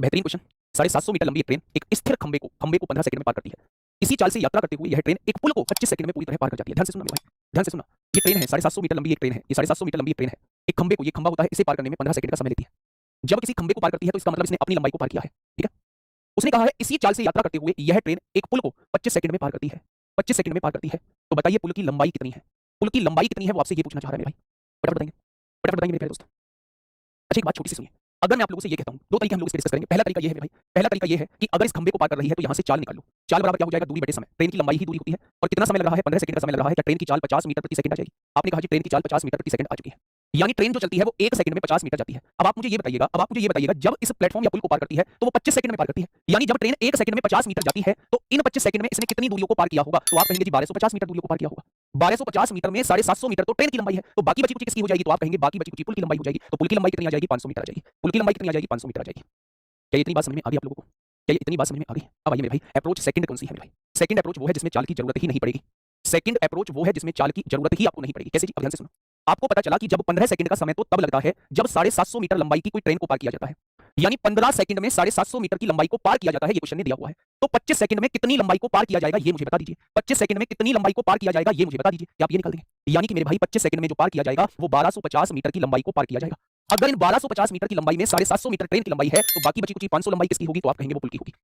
बेहतरीन question. 750 metre लंबी एक ट्रेन एक स्थिर खंबे को 15 सेकंड में पार करती है। इसी चाल से यात्रा करते हुए यह ट्रेन एक पुल को 25 सेकंड में पूरी तरह पार कर जाती है। ध्यान से सुनना मेरे भाई, ध्यान से सुनना। ये ट्रेन है 750 मीटर लंबी एक ट्रेन है, ये 750 मीटर लंबी एक ट्रेन है। एक खंबे को, ये खंबा होता है, इसे पार करने में 15 सेकंड का समय लेती है। जब किसी खंबे को पार करती है तो इसका मतलब इसने अपनी लंबाई को पार किया है। ठीक है, उसने कहा है इसी चाल से यात्रा करते हुए यह ट्रेन एक पुल को 25 सेकंड में पार करती है। 25 सेकंड में पार करती है। तो बताइए पुल की लंबाई कितनी है? पुल की लंबाई कितनी है वो आपसे ये पूछना चाह रहा है मेरे भाई। फटाफट बताएंगे, फटाफट बताएंगे मेरे प्यारे दोस्त। अच्छा एक बात छोटी सी सुनिए, अगर मैं आप लोगों से ये कहता हूं, दो तरीके हम लोग इस पे डिस्कस करेंगे। पहला तरीका ये है भाई, पहला तरीका ये है कि अगर इस खंबे को पार कर रही है तो यहां से चाल निकाल लो। चाल बराबर क्या हो जाएगा? दूरी बटे समय। ट्रेन की लंबाई ही दूरी होती है और कितना समय लग रहा है? 15 सेकंड का समय लग रहा है। क्या ट्रेन की चाल 50 मीटर प्रति सेकंड आ जाएगी? आपने कहा जी ट्रेन की चाल 50 मीटर प्रति सेकंड आ चुकी है, यानी ट्रेन जो चलती है वो 1 सेकंड में 50 मीटर जाती है। अब आप मुझे ये बताइएगा जब इस प्लेटफॉर्म या पुल को पार करती है तो वो 25 सेकंड में पार करती है, यानी जब ट्रेन 1 सेकंड में 50 मीटर जाती है तो इन 25 सेकंड में इसने कितनी दूरियों को पार किया होगा? तो आप कहेंगे जी 1250 मीटर दूरियों को पार किया होगा। 1250 मीटर में 750 मीटर तो ट्रेन की लंबाई है, तो बाकी बची कुछ किसकी हो जाएगी? तो आप कहेंगे बाकी बची कुछ पुल की लंबाई हो जाएगी। तो पुल की लंबाई कितनी आ जाएगी? 500 मीटर आ जाएगी। पुल की लंबाई कितनी आ जाएगी? 500 मीटर आ जाएगी। क्या इतनी बात समझ में आ गई आप लोगों को? क्या इतनी बात समझ में आ गई? अब आइए मेरे भाई, अप्रोच सेकंड कौन सी है मेरे भाई? सेकंड अप्रोच वो है जिसमें चाल की जरूरत ही नहीं पड़ेगी। सेकंड अप्रोच वो है जिसमें चाल की जरूरत ही आपको नहीं पड़ेगी। कैसे जी? अब ध्यान से सुनो। आपको पता चला कि जब 15 सेकंड का समय तो तब लगता है जब 750 मीटर लंबाई की कोई ट्रेन को पार किया जाता है, यानी 15 सेकंड में 750 मीटर की लंबाई को पार किया जाता है। ये क्वेश्चन ने दिया हुआ है। तो 25 सेकंड में कितनी लंबाई को पार किया जाएगा ये मुझे बता दीजिए। 25 सेकंड में कितनी लंबाई को पार किया जाएगा ये मुझे बता दीजिए। क्या आप ये निकाल देंगे? यानी कि मेरे भाई 25 सेकंड में जो पार किया जाएगा वो 1250 मीटर की लंबाई को पार किया जाएगा। अगर इन 1250 मीटर की लंबाई में 750 मीटर ट्रेन की लंबाई है तो बाकी बची कुछ 500 लंबाई किसकी होगी? तो आप कहेंगे वो पुल की होगी।